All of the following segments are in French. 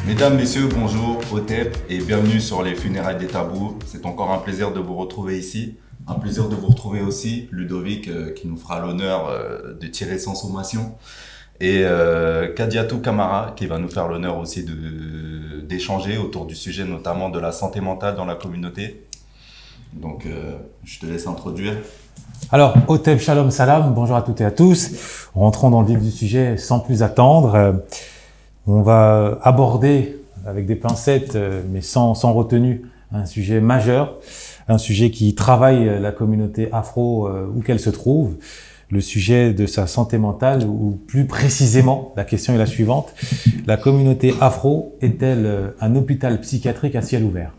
Mesdames, Messieurs, bonjour, Otep et bienvenue sur les funérailles des tabous. C'est encore un plaisir de vous retrouver ici. Un plaisir de vous retrouver aussi, Ludovic, qui nous fera l'honneur de tirer sans sommation. Et Kadiatou Camara, qui va nous faire l'honneur aussi d'échanger autour du sujet, notamment de la santé mentale dans la communauté. Donc, je te laisse introduire. Alors, Otep, Shalom, Salam, bonjour à toutes et à tous. Rentrons dans le vif du sujet sans plus attendre. On va aborder avec des pincettes, mais sans retenue, un sujet majeur, un sujet qui travaille la communauté afro où qu'elle se trouve, le sujet de sa santé mentale, ou plus précisément, la question est la suivante: la communauté afro est-elle un hôpital psychiatrique à ciel ouvert?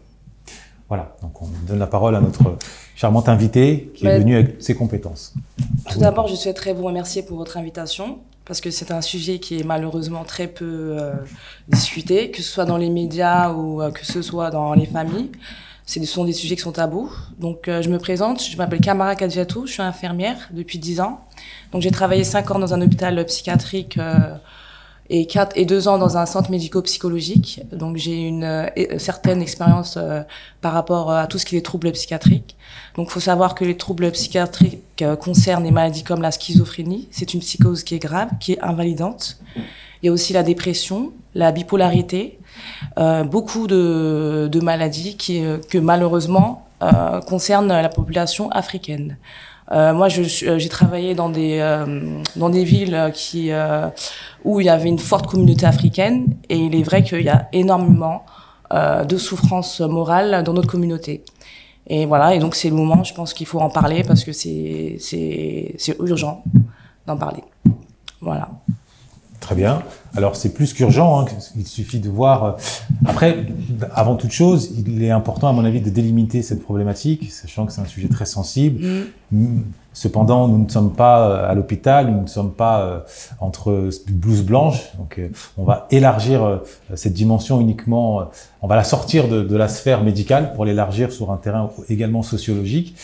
Voilà, donc on donne la parole à notre charmante invitée qui est venue avec ses compétences. Tout d'abord, je souhaiterais vous remercier pour votre invitation, parce que c'est un sujet qui est malheureusement très peu discuté, que ce soit dans les médias ou que ce soit dans les familles. Ce sont des sujets qui sont tabous. Donc, je me présente, je m'appelle Camara Kadiatou, je suis infirmière depuis 10 ans. Donc, j'ai travaillé 5 ans dans un hôpital psychiatrique et 2 ans dans un centre médico-psychologique. Donc, j'ai une certaine expérience par rapport à tout ce qui est troubles psychiatriques. Donc, il faut savoir que les troubles psychiatriques concernent des maladies comme la schizophrénie. C'est une psychose qui est grave, qui est invalidante. Il y a aussi la dépression, la bipolarité, beaucoup de maladies que malheureusement concernent la population africaine. Moi, j'ai travaillé dans des villes où il y avait une forte communauté africaine, et il est vrai qu'il y a énormément de souffrances morales dans notre communauté. Et voilà, et donc c'est le moment, je pense qu'il faut en parler, parce que c'est urgent d'en parler. Voilà. Très bien. Alors, c'est plus qu'urgent, hein. Il suffit de voir. Après, avant toute chose, il est important, à mon avis, de délimiter cette problématique, sachant que c'est un sujet très sensible. Cependant, nous ne sommes pas à l'hôpital, nous ne sommes pas entre blouse blanche. Donc, on va élargir cette dimension uniquement, on va la sortir de la sphère médicale pour l'élargir sur un terrain également sociologique.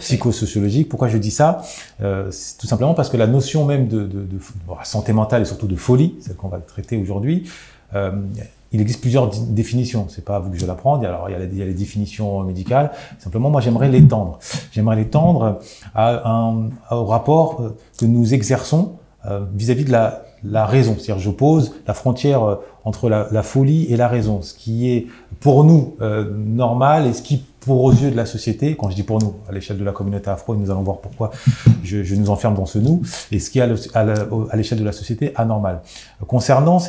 Psychosociologique. Pourquoi je dis ça? C'est tout simplement parce que la notion même de santé mentale et surtout de folie, celle qu'on va traiter aujourd'hui, il existe plusieurs définitions. C'est pas à vous que je vais l'apprendre. Alors, il y a les définitions médicales. Simplement, moi, j'aimerais l'étendre. J'aimerais l'étendre au rapport que nous exerçons vis-à-vis de la raison. C'est-à-dire, j'oppose la frontière entre la folie et la raison. Ce qui est pour nous normal et ce qui, pour aux yeux de la société, quand je dis pour nous, à l'échelle de la communauté afro, et nous allons voir pourquoi je nous enferme dans ce nous, et ce qui est à l'échelle de la société anormal. Concernant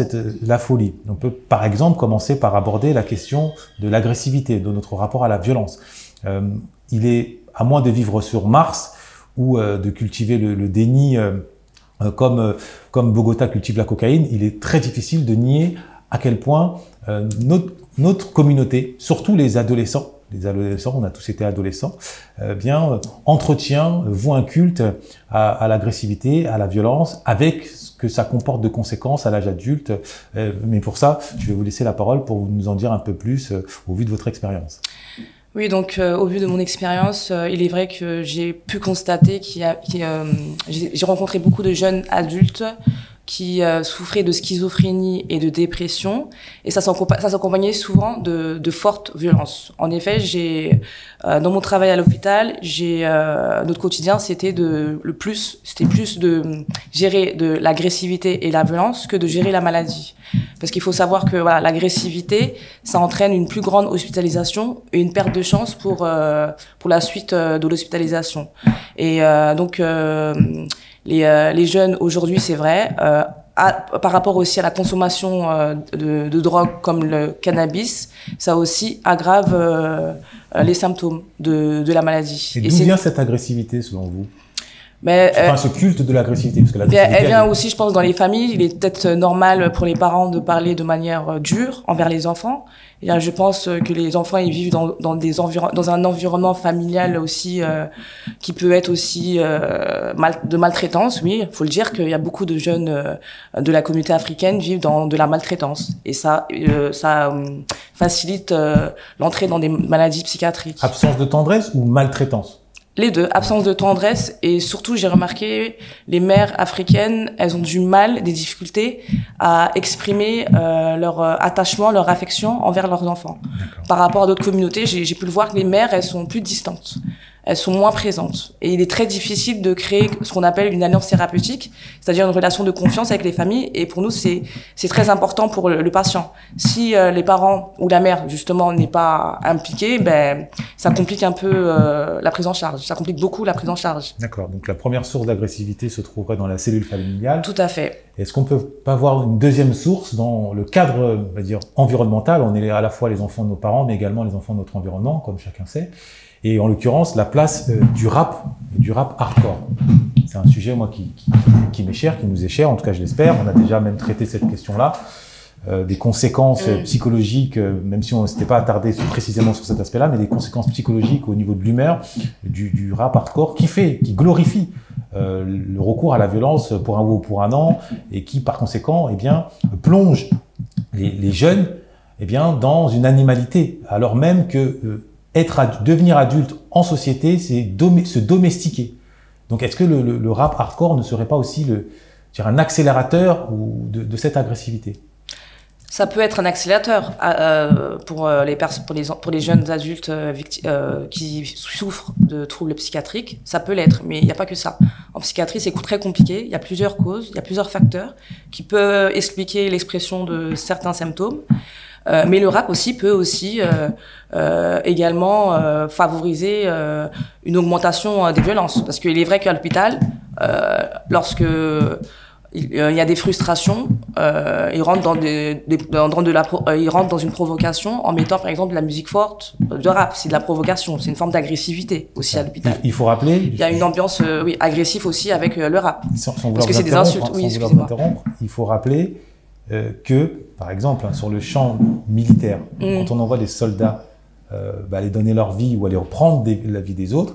la folie, on peut par exemple commencer par aborder la question de l'agressivité, de notre rapport à la violence. Il est, à moins de vivre sur Mars ou de cultiver le déni comme Bogota cultive la cocaïne, il est très difficile de nier à quel point notre communauté, surtout les adolescents, on a tous été adolescents, vouent un culte à l'agressivité, à la violence, avec ce que ça comporte de conséquences à l'âge adulte. Mais pour ça, je vais vous laisser la parole pour nous en dire un peu plus au vu de votre expérience. Oui, donc au vu de mon expérience, il est vrai que j'ai pu constater j'ai rencontré beaucoup de jeunes adultes qui souffraient de schizophrénie et de dépression, et ça s'accompagnait souvent de fortes violences. En effet, dans mon travail à l'hôpital, notre quotidien, c'était plus de gérer de l'agressivité et la violence que de gérer la maladie. Parce qu'il faut savoir que voilà, l'agressivité, ça entraîne une plus grande hospitalisation et une perte de chance pour la suite de l'hospitalisation. Et donc les jeunes aujourd'hui, c'est vrai, par rapport aussi à la consommation de drogues comme le cannabis, ça aussi aggrave les symptômes de la maladie. Et d'où vient cette agressivité selon vous? Ce culte de l'agressivité, parce que elle vient aussi, je pense, dans les familles. Il est peut-être normal pour les parents de parler de manière dure envers les enfants. Et je pense que les enfants, ils vivent dans un environnement familial aussi qui peut être aussi de maltraitance. Oui, il faut le dire qu'il y a beaucoup de jeunes de la communauté africaine vivent dans de la maltraitance, et ça facilite l'entrée dans des maladies psychiatriques. Absence de tendresse ou maltraitance? Les deux, absence de tendresse et surtout, j'ai remarqué, les mères africaines, elles ont du mal, des difficultés à exprimer leur attachement, leur affection envers leurs enfants. Par rapport à d'autres communautés, j'ai pu le voir que les mères, elles sont plus distantes. Elles sont moins présentes. Et il est très difficile de créer ce qu'on appelle une alliance thérapeutique, c'est-à-dire une relation de confiance avec les familles. Et pour nous, c'est très important pour le patient. Si les parents ou la mère, justement, n'est pas impliquée, ben, ça complique un peu la prise en charge. Ça complique beaucoup la prise en charge. D'accord. Donc, la première source d'agressivité se trouverait dans la cellule familiale. Tout à fait. Est-ce qu'on peut pas voir une deuxième source dans le cadre, on va dire, environnemental? On est à la fois les enfants de nos parents, mais également les enfants de notre environnement, comme chacun sait. Et en l'occurrence, la place du rap et du rap hardcore. C'est un sujet, moi, qui m'est cher, qui nous est cher, en tout cas, je l'espère. On a déjà même traité cette question-là, des conséquences psychologiques, même si on ne s'était pas attardé précisément sur cet aspect-là, mais des conséquences psychologiques au niveau de l'humeur du rap hardcore qui glorifie le recours à la violence pour un ou pour un an et qui, par conséquent, eh bien, plonge les jeunes, eh bien, dans une animalité, alors même que devenir adulte en société, c'est se domestiquer. Donc, est-ce que le rap hardcore ne serait pas aussi un accélérateur de cette agressivité? Ça peut être un accélérateur pour les jeunes adultes qui souffrent de troubles psychiatriques. Ça peut l'être, mais il n'y a pas que ça. En psychiatrie, c'est très compliqué. Il y a plusieurs causes, il y a plusieurs facteurs qui peuvent expliquer l'expression de certains symptômes. Mais le rap aussi peut également favoriser une augmentation des violences. Parce qu'il est vrai qu'à l'hôpital, lorsque il y a des frustrations, ils rentrent ils rentrent dans une provocation en mettant par exemple de la musique forte, de rap. C'est de la provocation, c'est une forme d'agressivité aussi à l'hôpital. Il faut rappeler. Il y a une ambiance agressive aussi avec le rap. Parce que c'est des insultes. Oui, excusez-moi. Il faut rappeler que, par exemple, sur le champ militaire, quand on envoie des soldats aller donner leur vie ou aller reprendre la vie des autres,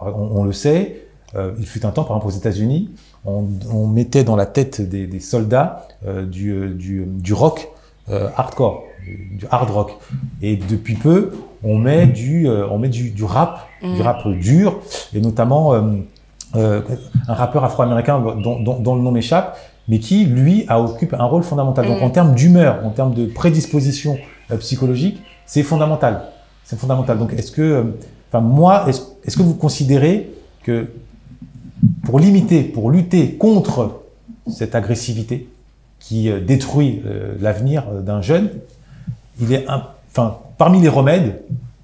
on le sait, il fut un temps, par exemple aux États-Unis, on mettait dans la tête des soldats du rock hardcore, du hard rock. Et depuis peu, on met du rap, du rap dur, et notamment un rappeur afro-américain dont le nom m'échappe, mais qui, lui, occupe un rôle fondamental. Donc, en termes d'humeur, en termes de prédisposition psychologique, c'est fondamental. C'est fondamental. Donc, est-ce que vous considérez que pour lutter contre cette agressivité qui détruit l'avenir d'un jeune, parmi les remèdes,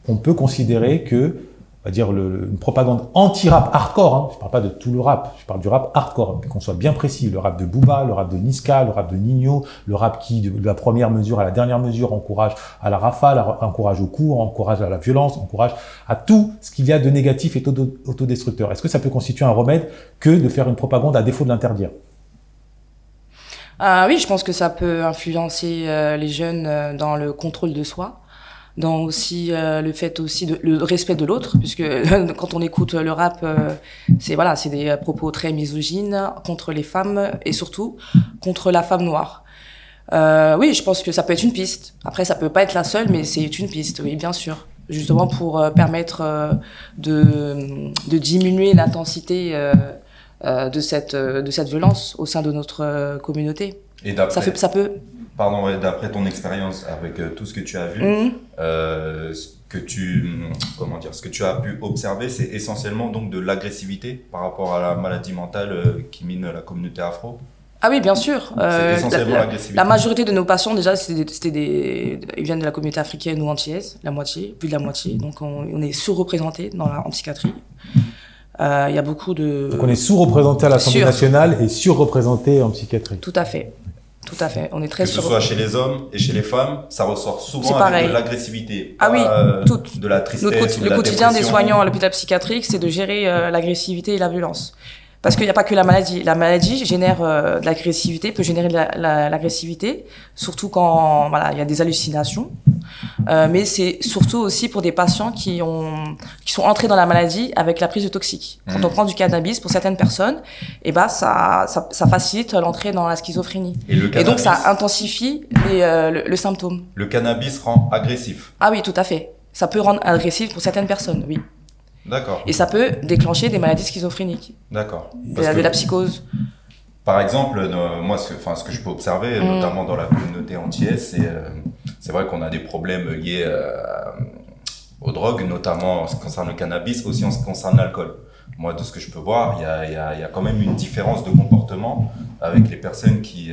on peut considérer que, on va dire, une propagande anti-rap hardcore, je ne parle pas de tout le rap, je parle du rap hardcore, qu'on soit bien précis, le rap de Booba, le rap de Niska, le rap de Nino, le rap qui, de la première mesure à la dernière mesure, encourage à la rafale, encourage au coup, encourage à la violence, encourage à tout ce qu'il y a de négatif et autodestructeur. Est-ce que ça peut constituer un remède que de faire une propagande à défaut de l'interdire? Oui, je pense que ça peut influencer les jeunes dans le contrôle de soi, dans aussi le fait aussi le respect de l'autre, puisque quand on écoute le rap, c'est des propos très misogynes contre les femmes et surtout contre la femme noire. Oui, je pense que ça peut être une piste. Après, ça peut pas être la seule, mais c'est une piste, oui, bien sûr. Justement pour permettre de diminuer l'intensité de cette violence au sein de notre communauté. Et ça peut. Pardon, d'après ton expérience avec tout ce que tu as vu, ce que tu as pu observer, c'est essentiellement donc de l'agressivité par rapport à la maladie mentale qui mine la communauté afro. Ah oui, bien sûr. C'est essentiellement l'agressivité. La majorité de nos patients, déjà, ils viennent de la communauté africaine ou antillaise, la moitié, plus de la moitié. Donc, on est sous-représentés en psychiatrie. Il y a beaucoup de... Donc, on est sous-représenté à l'Assemblée nationale et sur-représenté en psychiatrie. Tout à fait. Tout à fait. On est très que ce soit chez les hommes et chez les femmes, ça ressort souvent avec de l'agressivité. Ah oui, de la tristesse. Le quotidien des soignants à l'hôpital psychiatrique, c'est de gérer l'agressivité et la violence. Parce qu'il n'y a pas que la maladie. La maladie génère de l'agressivité, peut générer de l'agressivité, surtout quand il y a des hallucinations. Mais c'est surtout aussi pour des patients qui sont entrés dans la maladie avec la prise de toxiques. Quand on prend du cannabis, pour certaines personnes, ça facilite l'entrée dans la schizophrénie. Et donc ça intensifie le symptôme. Le cannabis rend agressif. Ah oui, tout à fait. Ça peut rendre agressif pour certaines personnes, oui. D'accord. Et ça peut déclencher des maladies schizophréniques, D'accord. de la psychose. Par exemple, moi, ce que je peux observer, notamment dans la communauté antillaise, c'est vrai qu'on a des problèmes liés aux drogues, notamment en ce qui concerne le cannabis, aussi en ce qui concerne l'alcool. Moi, de ce que je peux voir, il y a quand même une différence de comportement avec les personnes qui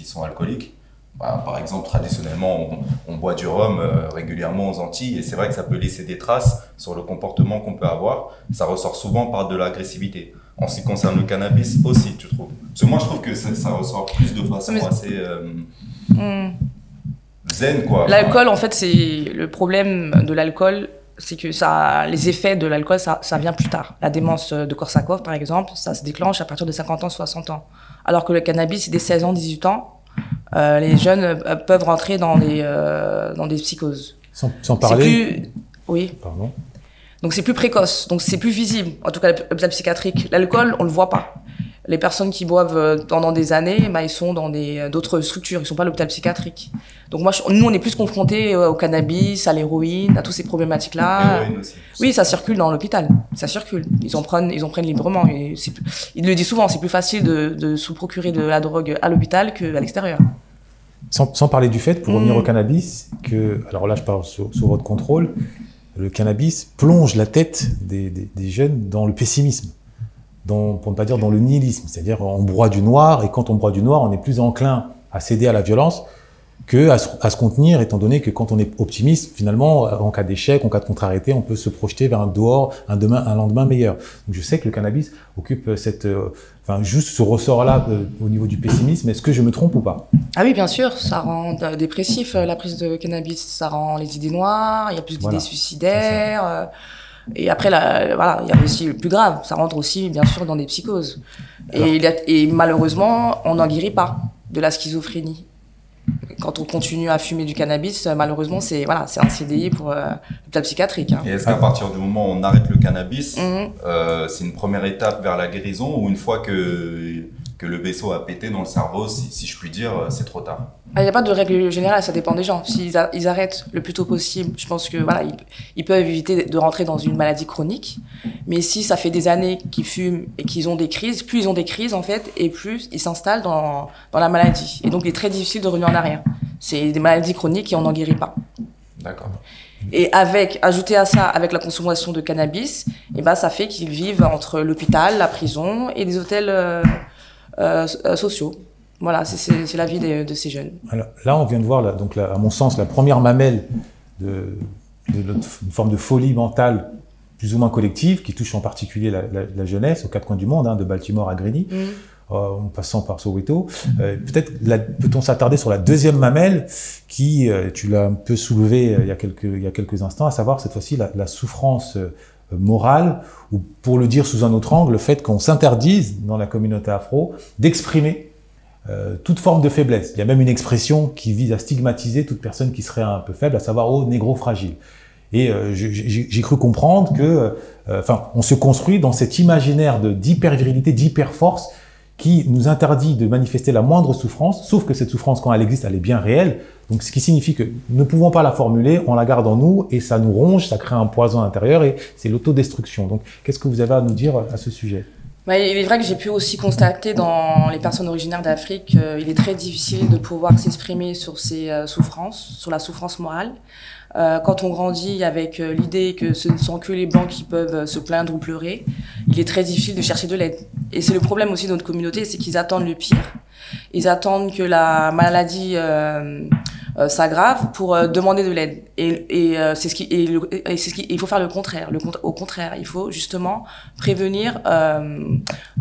sont alcooliques. Bah, par exemple, traditionnellement, on boit du rhum régulièrement aux Antilles et c'est vrai que ça peut laisser des traces sur le comportement qu'on peut avoir. Ça ressort souvent par de l'agressivité. En ce qui concerne le cannabis aussi, tu trouves? Parce que moi, je trouve que ça ressort plus de façon assez zen, quoi. L'alcool, en fait, c'est le problème de l'alcool, c'est que les effets de l'alcool, ça vient plus tard. La démence de Korsakoff, par exemple, ça se déclenche à partir de 50 ans, 60 ans. Alors que le cannabis, c'est dès 16 ans, 18 ans. Les jeunes peuvent rentrer dans des psychoses. Sans parler... Oui. Pardon. Donc c'est plus précoce, donc c'est plus visible. En tout cas, l'hôpital psychiatrique. L'alcool, on le voit pas. Les personnes qui boivent pendant des années, ils sont dans d'autres structures. Ils sont pas à l'hôpital psychiatrique. Donc nous, on est plus confrontés au cannabis, à l'héroïne, à toutes ces problématiques-là. L'héroïne aussi. Oui, ça circule dans l'hôpital. Ça circule. Ils en prennent librement. Et ils le disent souvent, c'est plus facile de se procurer de la drogue à l'hôpital qu'à l'extérieur. Sans parler du fait, pour revenir au cannabis, alors là, je parle sous votre contrôle, le cannabis plonge la tête des jeunes dans le pessimisme, pour ne pas dire dans le nihilisme. C'est-à-dire, on broie du noir, et quand on broie du noir, on est plus enclin à céder à la violence qu'à se contenir, étant donné que quand on est optimiste, finalement, en cas d'échec, en cas de contrariété, on peut se projeter vers un lendemain meilleur. Donc je sais que le cannabis occupe juste ce ressort-là au niveau du pessimisme. Est-ce que je me trompe ou pas? Ah oui, bien sûr, ça rend dépressif, la prise de cannabis, ça rend les idées noires, il y a plus d'idées suicidaires. Et après, il y a aussi le plus grave, ça rentre aussi, bien sûr, dans des psychoses. Et malheureusement, on n'en guérit pas de la schizophrénie. Quand on continue à fumer du cannabis, malheureusement, c'est un CDI pour l'hôpital psychiatrique. Hein. Et est-ce qu'à partir du moment où on arrête le cannabis, c'est une première étape vers la guérison, ou une fois que le vaisseau a pété dans le cerveau, si je puis dire, c'est trop tard? Il n'y a pas de règle générale, ça dépend des gens. S'ils arrêtent le plus tôt possible, je pense que ils peuvent éviter de rentrer dans une maladie chronique. Mais si ça fait des années qu'ils fument et qu'ils ont des crises, plus ils ont des crises en fait, et plus ils s'installent dans la maladie. Et donc il est très difficile de revenir en arrière. C'est des maladies chroniques et on n'en guérit pas. D'accord. Et ajouter à ça, avec la consommation de cannabis, ça fait qu'ils vivent entre l'hôpital, la prison et des hôtels sociaux. Voilà, c'est la vie de ces jeunes. Alors, là, on vient de voir, à mon sens, la première mamelle d'une forme de folie mentale plus ou moins collective, qui touche en particulier la jeunesse aux quatre coins du monde, de Baltimore à Grady, en passant par Soweto. Peut-être peut-on s'attarder sur la deuxième mamelle qui, tu l'as un peu soulevée il y a quelques instants, à savoir cette fois-ci la souffrance morale, ou pour le dire sous un autre angle, le fait qu'on s'interdise dans la communauté afro d'exprimer toute forme de faiblesse. Il y a même une expression qui vise à stigmatiser toute personne qui serait un peu faible, à savoir « oh, négro fragile ». Et j'ai cru comprendre que, on se construit dans cet imaginaire d'hyper-virilité, d'hyper-force qui nous interdit de manifester la moindre souffrance, sauf que cette souffrance, quand elle existe, elle est bien réelle. Donc, ce qui signifie que nous ne pouvons pas la formuler, on la garde en nous et ça nous ronge, ça crée un poison intérieur et c'est l'autodestruction. Donc, qu'est-ce que vous avez à nous dire à ce sujet? Il est vrai que j'ai pu aussi constater dans les personnes originaires d'Afrique qu'il est très difficile de pouvoir s'exprimer sur ces souffrances, sur la souffrance morale. Quand on grandit avec l'idée que ce ne sont que les Blancs qui peuvent se plaindre ou pleurer, il est très difficile de chercher de l'aide. Et c'est le problème aussi de notre communauté, c'est qu'ils attendent le pire. Ils attendent que la maladie s'aggrave pour demander de l'aide. Il faut faire le contraire. Au contraire, il faut justement prévenir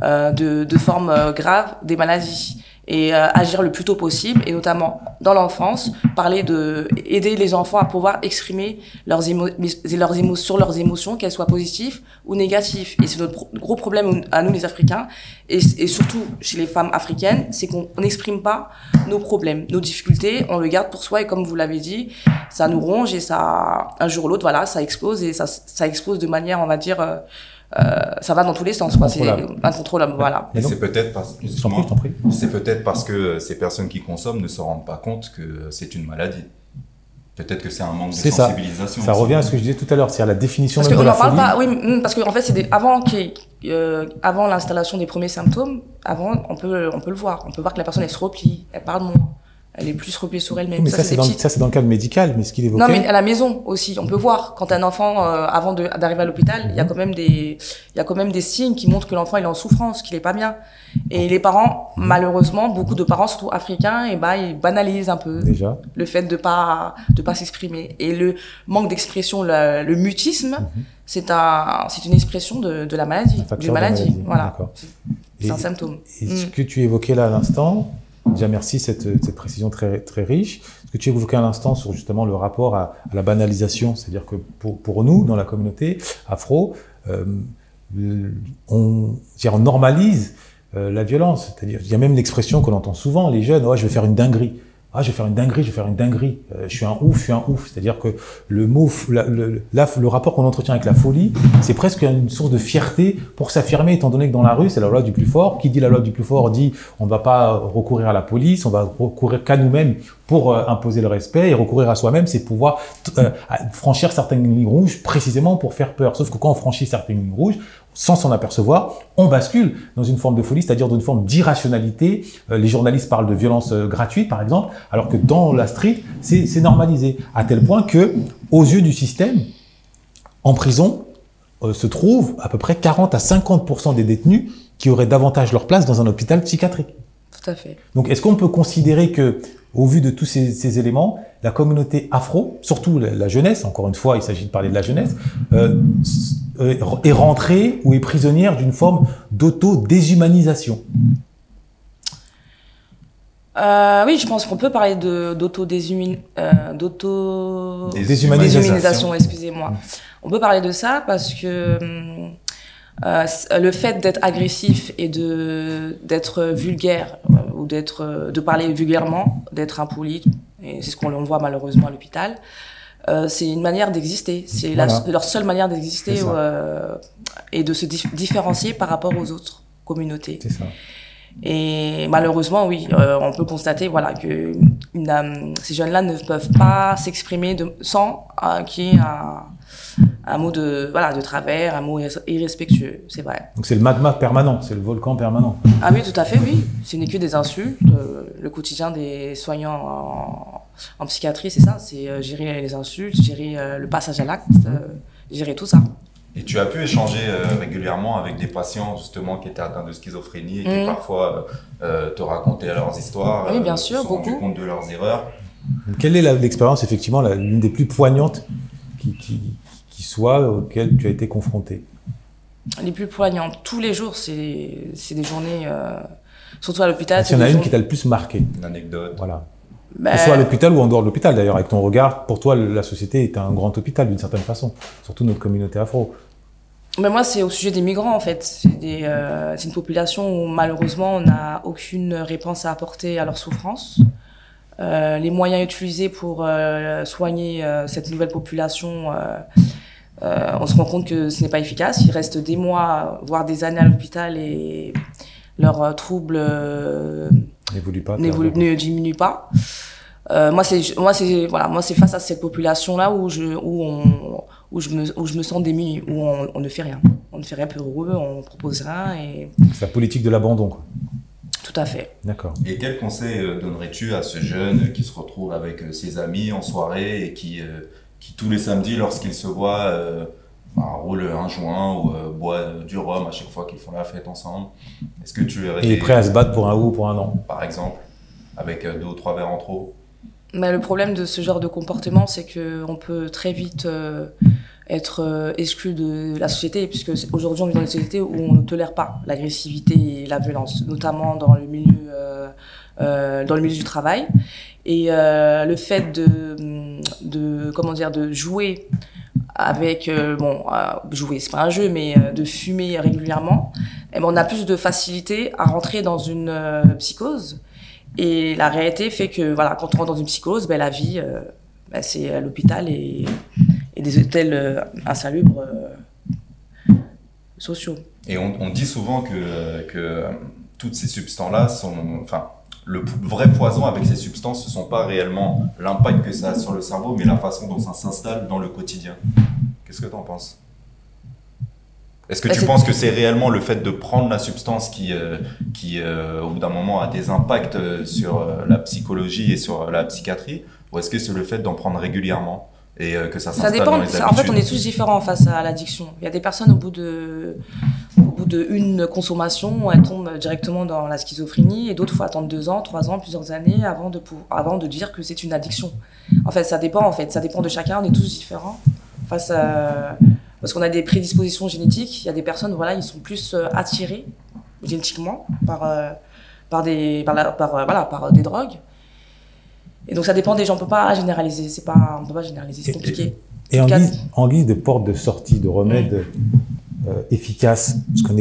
de formes graves des maladies et agir le plus tôt possible, et notamment dans l'enfance, aider les enfants à pouvoir exprimer leurs émotions, qu'elles soient positives ou négatives. Et c'est notre gros problème à nous les Africains, et surtout chez les femmes africaines, c'est qu'on n'exprime pas nos problèmes, nos difficultés, on le garde pour soi, et comme vous l'avez dit, ça nous ronge, et ça, un jour ou l'autre, ça explose, et ça explose de manière, on va dire, ça va dans tous les sens, quoi. C'est incontrôlable, voilà. Et c'est peut-être parce que ces personnes qui consomment ne se rendent pas compte que c'est une maladie. Peut-être que c'est un manque de C'est ça. sensibilisation. Ça revient à ce que je disais tout à l'heure, c'est-à-dire la définition Parce même de qu'on la n'en parle folie. pas, oui, parce qu'en fait, c'est avant l'installation des premiers symptômes, avant, on peut le voir. On peut voir que la personne, elle se replie, elle parle moins. Elle est plus repliée sur elle-même. Mais ça, c'est dans le cadre médical, mais ce qu'il évoquait... Non, mais à la maison aussi, on peut voir. Quand un enfant, avant d'arriver à l'hôpital, il y a quand même des signes qui montrent que l'enfant, il est en souffrance, qu'il est pas bien. Et les parents, malheureusement, beaucoup de parents, surtout africains, ils banalisent un peu Déjà. le fait de pas s'exprimer. Et le manque d'expression, le mutisme, c'est une expression de la maladie, d'une maladie. Voilà. C'est un symptôme. Et ce que tu évoquais là à l'instant, déjà merci cette précision très, très riche. Ce que tu évoquais à l'instant sur justement le rapport à la banalisation, c'est-à-dire que pour nous, dans la communauté afro, on normalise la violence. C'est-à-dire, il y a même l'expression qu'on entend souvent, les jeunes, ouais, je vais faire une dinguerie. Ah, je vais faire une dinguerie. Je suis un ouf. C'est-à-dire que le rapport qu'on entretient avec la folie, c'est presque une source de fierté pour s'affirmer, étant donné que dans la rue, c'est la loi du plus fort. Qui dit la loi du plus fort dit on ne va pas recourir à la police, on va recourir qu'à nous-mêmes pour imposer le respect, et recourir à soi-même, c'est pouvoir franchir certaines lignes rouges précisément pour faire peur. Sauf que quand on franchit certaines lignes rouges, sans s'en apercevoir, on bascule dans une forme de folie, c'est-à-dire dans une forme d'irrationalité. Les journalistes parlent de violence gratuite, par exemple, alors que dans la street, c'est normalisé. À tel point que, aux yeux du système, en prison, se trouvent à peu près 40 à 50% des détenus qui auraient davantage leur place dans un hôpital psychiatrique. Tout à fait. Donc, est-ce qu'on peut considérer que, au vu de tous ces éléments, la communauté afro, surtout la jeunesse, encore une fois, il s'agit de parler de la jeunesse, est rentrée ou est prisonnière d'une forme d'auto-déshumanisation? Oui, je pense qu'on peut parler d'auto-déshumanisation, excusez-moi. On peut parler de ça parce que le fait d'être agressif et d'être vulgaire ou de parler vulgairement, d'être impoli, et c'est ce qu'on voit malheureusement à l'hôpital, c'est une manière d'exister. C'est leur seule manière d'exister et de se différencier par rapport aux autres communautés. C'est ça. Et malheureusement, oui, on peut constater, voilà, que ces jeunes-là ne peuvent pas s'exprimer sans qu'il y ait un mot de travers, un mot irrespectueux, c'est vrai. Donc c'est le magma permanent, c'est le volcan permanent. Ah oui, tout à fait, oui. Ce n'est que des insultes. Le quotidien des soignants en psychiatrie, c'est ça, c'est gérer les insultes, gérer le passage à l'acte, gérer tout ça. Et tu as pu échanger régulièrement avec des patients justement qui étaient atteints de schizophrénie et qui parfois te racontaient leurs histoires, oui, bien sûr, se sont rendus compte de leurs erreurs. Quelle est l'expérience effectivement l'une des plus poignantes qui soit auxquelles tu as été confronté? Les plus poignantes, tous les jours, c'est des journées, surtout à l'hôpital. Il y en a une qui t'a le plus marqué. Une anecdote. Voilà. Que ce soit à l'hôpital ou en dehors de l'hôpital d'ailleurs, avec ton regard, pour toi la société est un grand hôpital d'une certaine façon, surtout notre communauté afro. Mais moi, c'est au sujet des migrants, en fait. C'est une population où, malheureusement, on n'a aucune réponse à apporter à leur souffrance. Les moyens utilisés pour soigner cette nouvelle population, on se rend compte que ce n'est pas efficace. Ils restent des mois, voire des années à l'hôpital et leurs troubles ne diminuent pas. Moi, c'est face à cette population-là où je me sens démunie, où on ne fait rien. On ne fait rien pour eux, on propose rien. C'est la politique de l'abandon, quoi. Tout à fait. D'accord. Et quel conseil donnerais-tu à ce jeune qui se retrouve avec ses amis en soirée et qui tous les samedis, lorsqu'ils se voient, roule un joint ou boit du rhum à chaque fois qu'ils font la fête ensemble? Est-ce que tu Et est prêt à se battre pour un ou pour un non? Par exemple, avec 2 ou 3 verres en trop? Mais le problème de ce genre de comportement, c'est qu'on peut très vite être exclu de la société, puisque aujourd'hui on vit dans une société où on ne tolère pas l'agressivité et la violence, notamment dans le milieu du travail. Et le fait de jouer avec, jouer, c'est pas un jeu, mais de fumer régulièrement, on a plus de facilité à rentrer dans une psychose. Et la réalité fait que, voilà, quand on rentre dans une psychose, la vie, c'est à l'hôpital et des hôtels insalubres sociaux. Et on dit souvent que toutes ces substances-là sont, le vrai poison avec ces substances, ce ne sont pas réellement l'impact que ça a sur le cerveau, mais la façon dont ça s'installe dans le quotidien. Qu'est-ce que tu en penses? Est-ce que tu penses que c'est réellement le fait de prendre la substance qui au bout d'un moment, a des impacts sur la psychologie et sur la psychiatrie, ou est-ce que c'est le fait d'en prendre régulièrement et que ça s'installe dans les habitudes? En fait, on est tous différents face à l'addiction. Il y a des personnes, au bout d'une consommation, elles tombent directement dans la schizophrénie, et d'autres, il faut attendre 2 ans, 3 ans, plusieurs années avant de dire que c'est une addiction. En fait, ça dépend de chacun. On est tous différents parce qu'on a des prédispositions génétiques. Il y a des personnes, voilà, ils sont plus attirés génétiquement par des drogues. Et donc ça dépend des gens. On peut pas généraliser. On peut pas généraliser. C'est compliqué. Et en guise de porte de sortie, de remède efficace, parce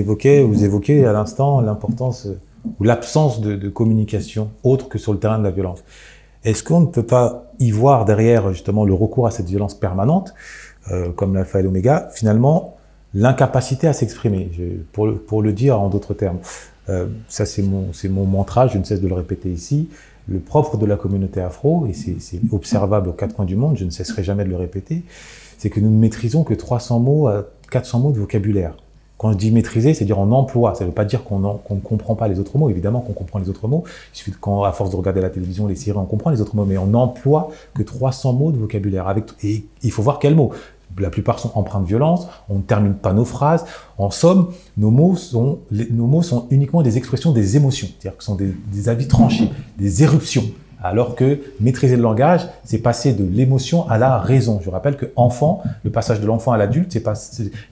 vous évoquez à l'instant l'importance ou l'absence de communication autre que sur le terrain de la violence. Est-ce qu'on ne peut pas y voir derrière justement le recours à cette violence permanente, comme l'alpha et l'oméga, finalement l'incapacité à s'exprimer, pour le dire en d'autres termes. Ça c'est mon mantra, je ne cesse de le répéter ici. Le propre de la communauté afro, et c'est observable aux 4 coins du monde, je ne cesserai jamais de le répéter, c'est que nous ne maîtrisons que 300 mots à 400 mots de vocabulaire. Quand je dis maîtriser, c'est dire on emploie. Ça ne veut pas dire qu'on ne comprend pas les autres mots. Évidemment qu'on comprend les autres mots. Il suffit à force de regarder la télévision, les séries, on comprend les autres mots. Mais on n'emploie que 300 mots de vocabulaire. Et il faut voir quels mots. La plupart sont empreints de violence. On ne termine pas nos phrases. En somme, nos mots sont uniquement des expressions des émotions. C'est-à-dire que ce sont des avis tranchés, des éruptions. Alors que maîtriser le langage, c'est passer de l'émotion à la raison. Je rappelle que enfant, le passage de l'enfant à l'adulte,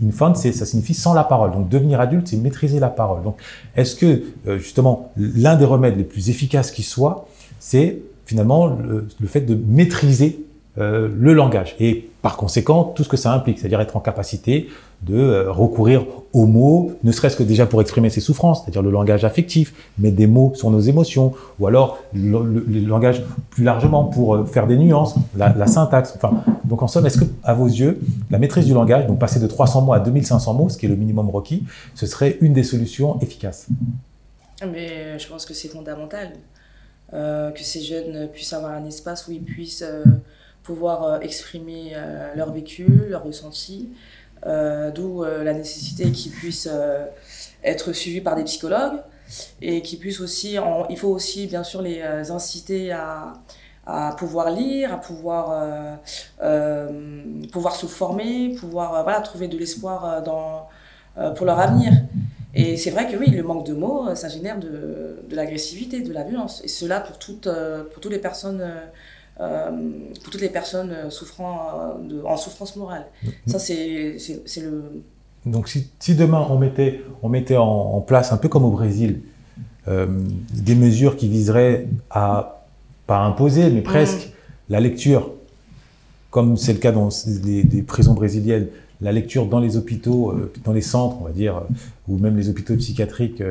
infant, ça signifie sans la parole. Donc devenir adulte, c'est maîtriser la parole. Donc est-ce que justement l'un des remèdes les plus efficaces qui soit, c'est finalement le fait de maîtriser le langage et par conséquent tout ce que ça implique, c'est-à-dire être en capacité de recourir aux mots, ne serait-ce que déjà pour exprimer ses souffrances, c'est-à-dire le langage affectif, mettre des mots sur nos émotions, ou alors le langage plus largement pour faire des nuances, la syntaxe. Enfin, donc en somme, est-ce que à vos yeux, la maîtrise du langage, donc passer de 300 mots à 2500 mots, ce qui est le minimum requis, ce serait une des solutions efficaces? Mais je pense que c'est fondamental que ces jeunes puissent avoir un espace où ils puissent pouvoir exprimer leur vécu, leur ressenti, d'où la nécessité qu'ils puissent être suivis par des psychologues et qu'ils puissent aussi, il faut aussi bien sûr les inciter à pouvoir lire, à pouvoir se former, pouvoir trouver de l'espoir pour leur avenir. Et c'est vrai que oui, le manque de mots, ça génère de l'agressivité, de la violence. Et cela pour toutes les personnes souffrant en souffrance morale. Ça, c'est le... Donc, si demain, on mettait en place, un peu comme au Brésil, des mesures qui viseraient à, pas imposer, mais presque, la lecture, comme c'est le cas dans des prisons brésiliennes, la lecture dans les hôpitaux, dans les centres, on va dire, ou même les hôpitaux psychiatriques,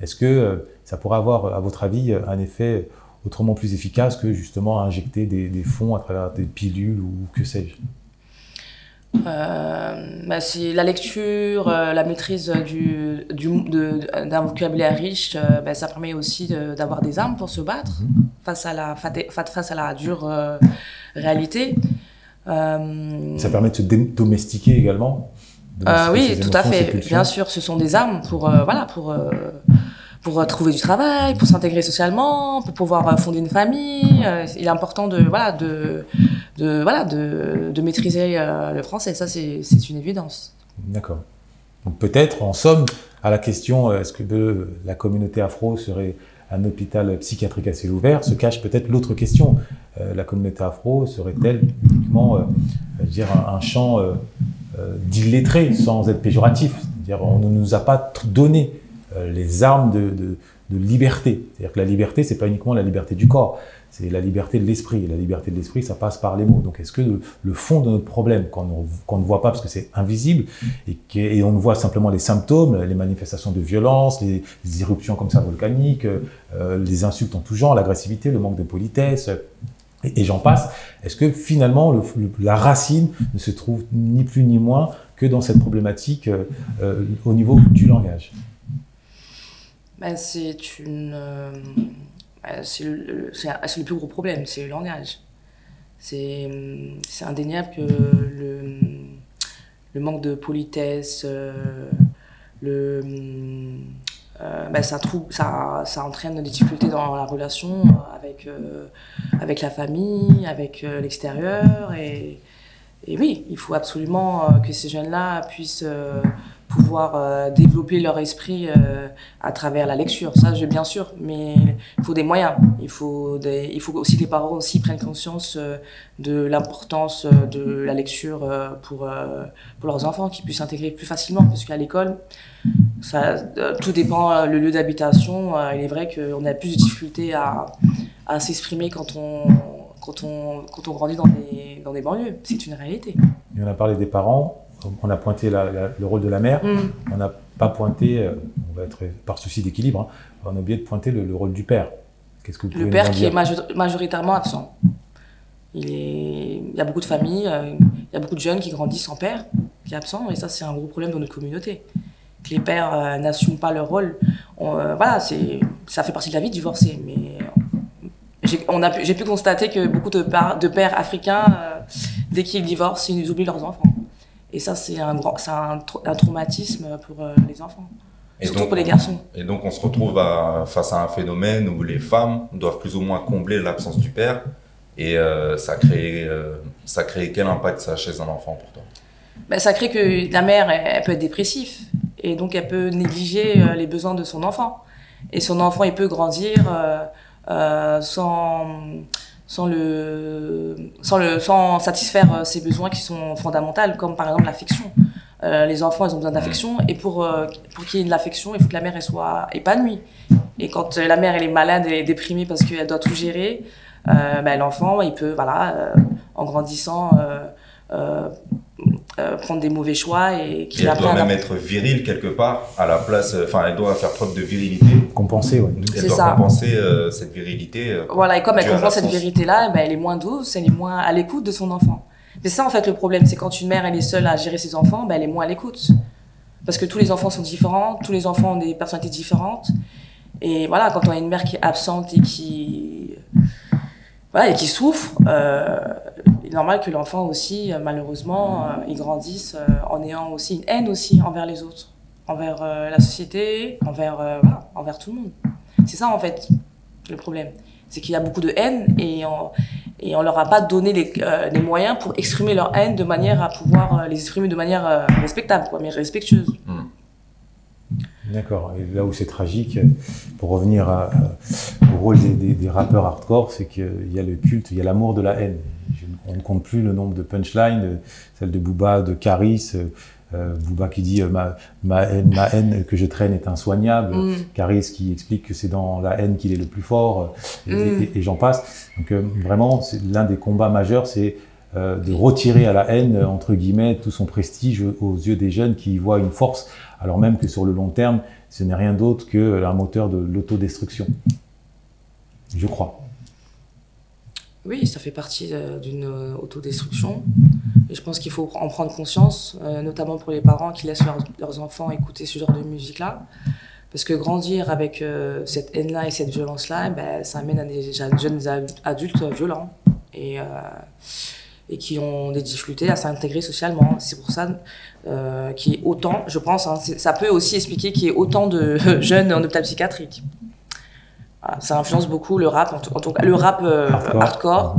est-ce que ça pourrait avoir, à votre avis, un effet autrement plus efficace que justement injecter des fonds à travers des pilules ou que sais-je? C'est la lecture, la maîtrise d'un vocabulaire riche, ça permet aussi d'avoir des armes pour se battre face à la dure réalité. Ça permet de se domestiquer également. Oui, tout à fait. Bien sûr, ce sont des armes pour trouver du travail, pour s'intégrer socialement, pour pouvoir fonder une famille. Il est important de maîtriser le français. Ça, c'est une évidence. D'accord. Donc peut-être, en somme, à la question est-ce que la communauté afro serait un hôpital psychiatrique à ciel ouvert, se cache peut-être l'autre question. La communauté afro serait-elle uniquement un champ d'illettrés, sans être péjoratif? C'est-à-dire, on ne nous a pas donné les armes de liberté. C'est-à-dire que la liberté, c'est pas uniquement la liberté du corps, c'est la liberté de l'esprit. Et la liberté de l'esprit, ça passe par les mots. Donc est-ce que le fond de notre problème, qu'on ne voit pas parce que c'est invisible, et on ne voit simplement les symptômes, les manifestations de violence, les éruptions comme ça volcaniques, les insultes en tout genre, l'agressivité, le manque de politesse, et j'en passe, est-ce que finalement la racine ne se trouve ni plus ni moins que dans cette problématique au niveau du langage? c'est le plus gros problème, c'est le langage. C'est indéniable que le manque de politesse, ça entraîne des difficultés dans la relation avec la famille, avec l'extérieur. Et oui, il faut absolument que ces jeunes-là puissent pouvoir développer leur esprit à travers la lecture. Ça, bien sûr, mais il faut des moyens. Il faut aussi que les parents aussi prennent conscience de l'importance de la lecture pour leurs enfants, qu'ils puissent s'intégrer plus facilement. Parce qu'à l'école, tout dépend le lieu d'habitation. Il est vrai qu'on a plus de difficultés à s'exprimer quand on grandit dans des banlieues. C'est une réalité. Et on a parlé des parents. On a pointé le rôle de la mère, on n'a pas pointé, on va être par souci d'équilibre, hein, on a oublié de pointer le rôle du père. Qu'est-ce que vous pouvez Le père nous en dire? qui est majoritairement absent. Il y a beaucoup de familles, il y a beaucoup de jeunes qui grandissent sans père, qui est absent, et ça c'est un gros problème dans notre communauté. Que les pères n'assument pas leur rôle. Voilà, ça fait partie de la vie de divorcer, mais j'ai pu constater que beaucoup de pères africains, dès qu'ils divorcent, ils oublient leurs enfants. Et ça, c'est un traumatisme pour les enfants, surtout pour les garçons. Et donc, on se retrouve face à un phénomène où les femmes doivent plus ou moins combler l'absence du père. Et ça crée quel impact ça chez un enfant pour toi? Ça crée que la mère, elle peut être dépressive. Et donc, elle peut négliger les besoins de son enfant. Et son enfant, il peut grandir sans satisfaire ses besoins qui sont fondamentaux, comme par exemple l'affection. Les enfants, ils ont besoin d'affection, et pour qu'il y ait de l'affection, il faut que la mère elle soit épanouie. Et quand la mère elle est malade et déprimée parce qu'elle doit tout gérer, l'enfant, il peut, en grandissant, prendre des mauvais choix et elle doit même être virile quelque part à la place, elle doit faire preuve de virilité. Compenser, oui. Elle doit compenser cette virilité. Voilà, et comme elle compense cette virilité-là, elle est moins douce, elle est moins à l'écoute de son enfant. Mais ça, en fait, le problème, c'est quand une mère, elle est seule à gérer ses enfants, elle est moins à l'écoute. Parce que tous les enfants sont différents, tous les enfants ont des personnalités différentes. Et voilà, quand on a une mère qui est absente et qui souffre, il est normal que l'enfant aussi, malheureusement, il grandisse en ayant aussi une haine aussi envers les autres, envers la société, envers tout le monde. C'est ça, en fait, le problème. C'est qu'il y a beaucoup de haine et on leur a pas donné les moyens pour exprimer leur haine de manière à pouvoir les exprimer de manière respectable, mais respectueuse. D'accord. Et là où c'est tragique, pour revenir au rôle des rappeurs hardcore, c'est qu'il y a le culte, il y a l'amour de la haine. On ne compte plus le nombre de punchlines, celle de Booba, de Caris, Booba qui dit ma haine que je traîne est insoignable, Caris qui explique que c'est dans la haine qu'il est le plus fort, et j'en passe. Donc vraiment, l'un des combats majeurs, c'est de retirer à la haine, entre guillemets, tout son prestige aux yeux des jeunes qui y voient une force, alors même que sur le long terme, ce n'est rien d'autre qu'un moteur de l'autodestruction. Je crois. Oui, ça fait partie d'une autodestruction. Et je pense qu'il faut en prendre conscience, notamment pour les parents qui laissent leurs enfants écouter ce genre de musique-là. Parce que grandir avec cette haine-là et cette violence-là, ça amène à des jeunes adultes violents et qui ont des difficultés à s'intégrer socialement. C'est pour ça qu'il y ait autant, je pense, ça peut aussi expliquer qu'il y ait autant de jeunes en hôpital psychiatrique. Voilà, ça influence beaucoup le rap, en tout cas le rap hardcore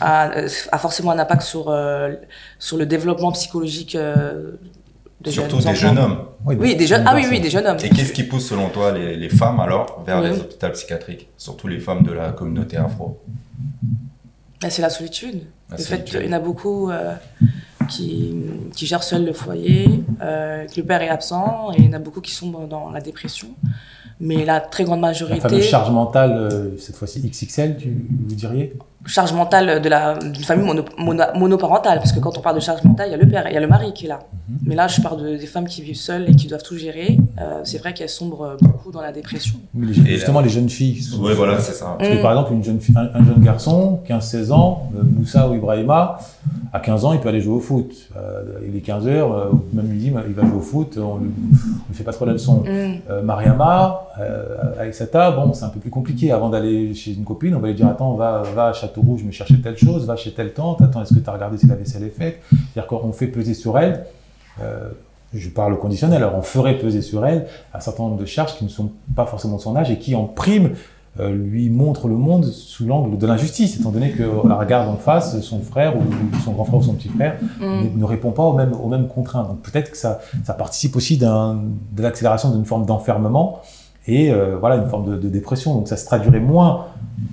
a forcément un impact sur le développement psychologique de surtout des jeunes hommes. Oui, des jeunes hommes. Et qu'est-ce qui pousse selon toi les femmes alors vers les hôpitaux psychiatriques, surtout les femmes de la communauté afro? C'est la solitude. Le fait qu'il y en a beaucoup qui gèrent seuls le foyer, que le père est absent, et il y en a beaucoup qui sont dans la dépression. Mais la très grande majorité... La fameuse charge mentale, cette fois-ci XXL, vous diriez? charge mentale d'une famille monoparentale, parce que quand on parle de charge mentale, il y a le père, il y a le mari qui est là. Mais là, je parle des femmes qui vivent seules et qui doivent tout gérer. C'est vrai qu'elles sombrent beaucoup dans la dépression. Mais justement, les jeunes filles. Oui, voilà, c'est ça. Parce que par exemple, un jeune garçon, 15-16 ans, Moussa ou Ibrahima, à 15 ans, il peut aller jouer au foot. Il est 15 heures, même midi, il va jouer au foot, on ne fait pas trop la leçon. Mariama, Aïssata, bon, c'est un peu plus compliqué. Avant d'aller chez une copine, on va lui dire, attends, va à Châteaurouge me chercher telle chose, va chez telle tante, attends, est-ce que tu as regardé si la vaisselle est faite? C'est-à-dire qu'on fait peser sur elle, je parle au conditionnel, alors on ferait peser sur elle un certain nombre de charges qui ne sont pas forcément de son âge et qui, en prime, lui montrent le monde sous l'angle de l'injustice, étant donné qu'on la regarde en face, son frère ou son grand frère ou son petit frère ne répond pas aux mêmes contraintes. Donc peut-être que ça participe aussi de l'accélération d'une forme d'enfermement et voilà, une forme de dépression. Donc ça se traduirait moins,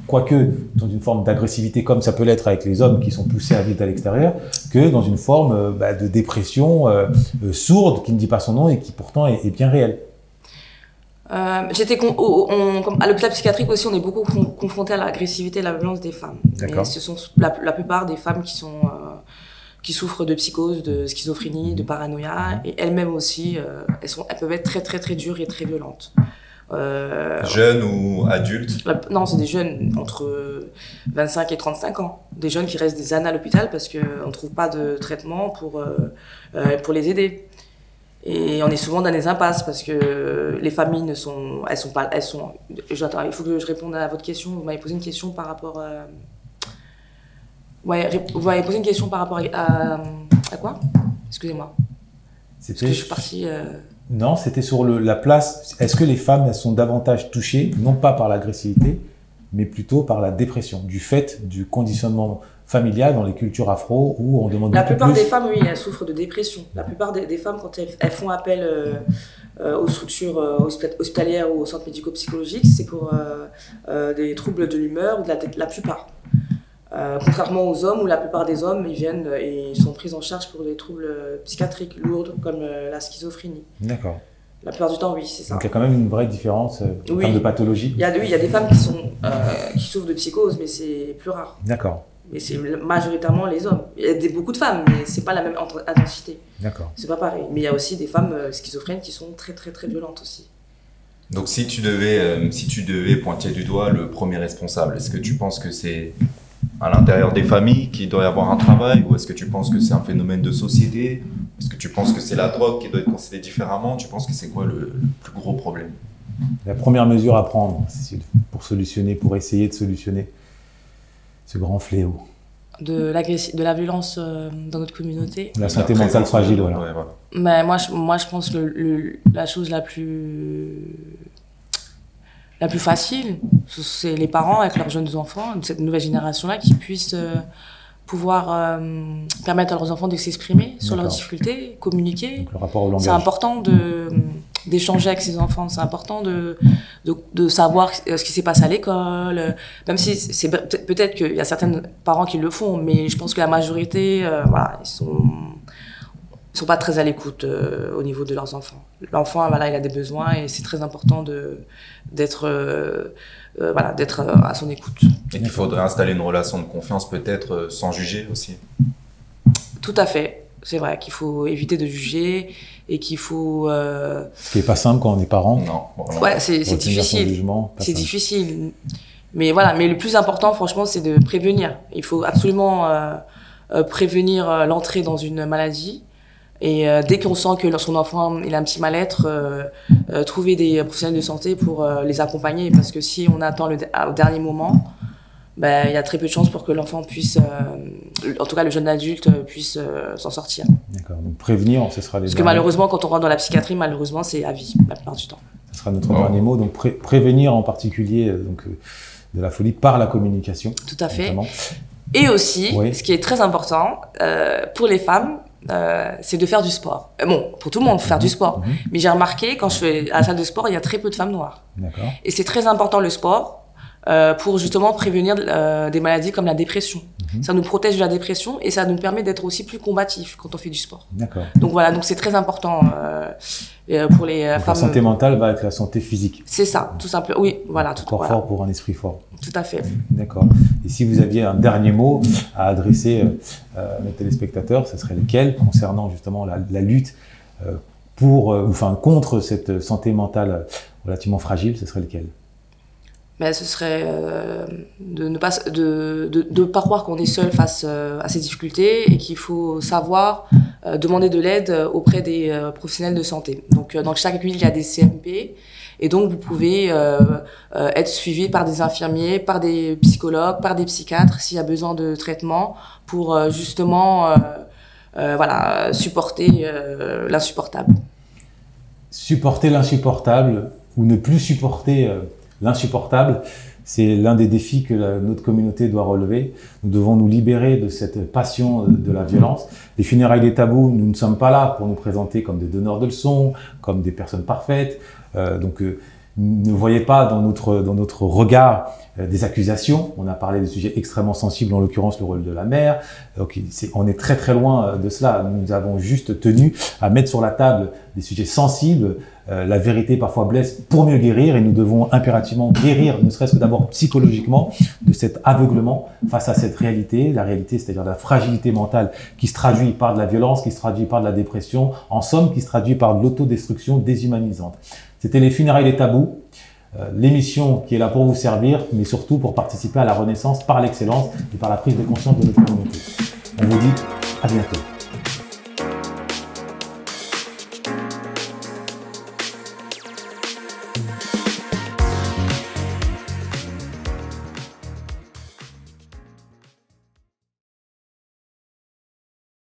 quoique dans une forme d'agressivité comme ça peut l'être avec les hommes qui sont poussés à vivre à l'extérieur, que dans une forme de dépression sourde qui ne dit pas son nom et qui pourtant est bien réelle. À l'hôpital psychiatrique aussi, on est beaucoup confrontés à l'agressivité et à la violence des femmes. Et ce sont la plupart des femmes qui souffrent de psychose, de schizophrénie, de paranoïa, et elles-mêmes aussi, elles peuvent être très très très dures et très violentes. Jeunes ou adultes? Non, c'est des jeunes entre 25 et 35 ans. Des jeunes qui restent des années à l'hôpital parce qu'on ne trouve pas de traitement pour les aider. Et on est souvent dans des impasses parce que les familles il faut que je réponde à votre question. Vous m'avez posé une question par rapport vous m'avez posé une question par rapport à quoi? Excusez-moi. Parce que je suis partie... Non, c'était sur la place. Est-ce que les femmes, elles sont davantage touchées, non pas par l'agressivité, mais plutôt par la dépression, du fait du conditionnement familial dans les cultures afro où on demande La plupart des femmes, oui, elles souffrent de dépression. La plupart des femmes, quand elles font appel aux structures hospitalières ou aux centres médico-psychologiques, c'est pour des troubles de l'humeur ou de la tête, la plupart. Contrairement aux hommes, où la plupart des hommes ils viennent et sont pris en charge pour des troubles psychiatriques lourds comme la schizophrénie. D'accord. La plupart du temps, oui, c'est ça. Donc il y a quand même une vraie différence en termes de pathologie. Il y a des femmes qui souffrent de psychose, mais c'est plus rare. D'accord. Mais c'est majoritairement les hommes. Il y a beaucoup de femmes, mais c'est pas la même intensité. D'accord. C'est pas pareil. Mais il y a aussi des femmes schizophrènes qui sont très très très violentes aussi. Donc si tu devais pointer du doigt le premier responsable, est-ce que tu penses que c'est à l'intérieur des familles qu'il doit y avoir un travail, ou est-ce que tu penses que c'est un phénomène de société? Est-ce que tu penses que c'est la drogue qui doit être considérée différemment? Tu penses que c'est quoi le plus gros problème? La première mesure à prendre pour essayer de solutionner ce grand fléau. De la violence dans notre communauté. La santé mentale fragile, voilà. Ouais, voilà. Mais moi, je pense que la chose la plus facile, c'est les parents avec leurs jeunes enfants, de cette nouvelle génération-là, qui puissent pouvoir permettre à leurs enfants de s'exprimer sur leurs difficultés, communiquer. Donc, le rapport au langage. C'est important d'échanger avec ses enfants, c'est important de savoir ce qui s'est passé à l'école, même si c'est peut-être qu'il y a certains parents qui le font, mais je pense que la majorité, ils sont pas très à l'écoute au niveau de leurs enfants. L'enfant, il a des besoins et c'est très important d'être à son écoute. Et qu'il faudrait installer une relation de confiance peut-être sans juger aussi. Tout à fait. C'est vrai qu'il faut éviter de juger et qu'il faut... Ce qui n'est pas simple quand on est parent. Non. Voilà. Ouais, c'est difficile. C'est difficile. Mais voilà, mais le plus important, franchement, c'est de prévenir. Il faut absolument prévenir l'entrée dans une maladie. Et dès qu'on sent que son enfant il a un petit mal-être, trouver des professionnels de santé pour les accompagner. Parce que si on attend au dernier moment, il y a très peu de chances pour que l'enfant puisse, en tout cas le jeune adulte, puisse s'en sortir. D'accord, donc prévenir, ce sera les Parce que malheureusement, quand on rentre dans la psychiatrie, malheureusement, c'est à vie, la plupart du temps. Ce sera notre dernier mot. Donc prévenir en particulier de la folie par la communication. Tout à fait. Notamment. Et aussi, ce qui est très important, pour les femmes, c'est de faire du sport. Bon, pour tout le monde, faire du sport. Mais j'ai remarqué, quand je fais à la salle de sport, il y a très peu de femmes noires. D'accord. Et c'est très important le sport. pour justement prévenir des maladies comme la dépression. Ça nous protège de la dépression et ça nous permet d'être aussi plus combatifs quand on fait du sport. D'accord. Donc voilà, donc c'est très important pour les femmes. La santé mentale va avec la santé physique. C'est ça, tout simplement. Oui, voilà. Un corps fort pour un esprit fort. Tout à fait. D'accord. Et si vous aviez un dernier mot à adresser à nos téléspectateurs, ce serait lequel concernant justement la lutte contre cette santé mentale relativement fragile, ce serait lequel? Mais ce serait de ne pas croire qu'on est seul face à ces difficultés et qu'il faut savoir demander de l'aide auprès des professionnels de santé. Donc dans chaque ville, il y a des CMP et donc vous pouvez être suivi par des infirmiers, par des psychologues, par des psychiatres s'il y a besoin de traitement pour justement supporter l'insupportable. Supporter l'insupportable ou ne plus supporter l'insupportable, c'est l'un des défis que notre communauté doit relever. Nous devons nous libérer de cette passion de la violence. Les funérailles des tabous, nous ne sommes pas là pour nous présenter comme des donneurs de leçons, comme des personnes parfaites. Ne voyez pas dans notre regard des accusations. On a parlé de sujets extrêmement sensibles, en l'occurrence le rôle de la mère. Donc on est très très loin de cela. Nous avons juste tenu à mettre sur la table des sujets sensibles. La vérité parfois blesse pour mieux guérir et nous devons impérativement guérir, ne serait-ce que d'abord psychologiquement, de cet aveuglement face à cette réalité. La réalité, c'est-à-dire la fragilité mentale qui se traduit par de la violence, qui se traduit par de la dépression, en somme qui se traduit par de l'autodestruction déshumanisante. C'était les funérailles des tabous, l'émission qui est là pour vous servir, mais surtout pour participer à la renaissance par l'excellence et par la prise de conscience de notre communauté. On vous dit à bientôt.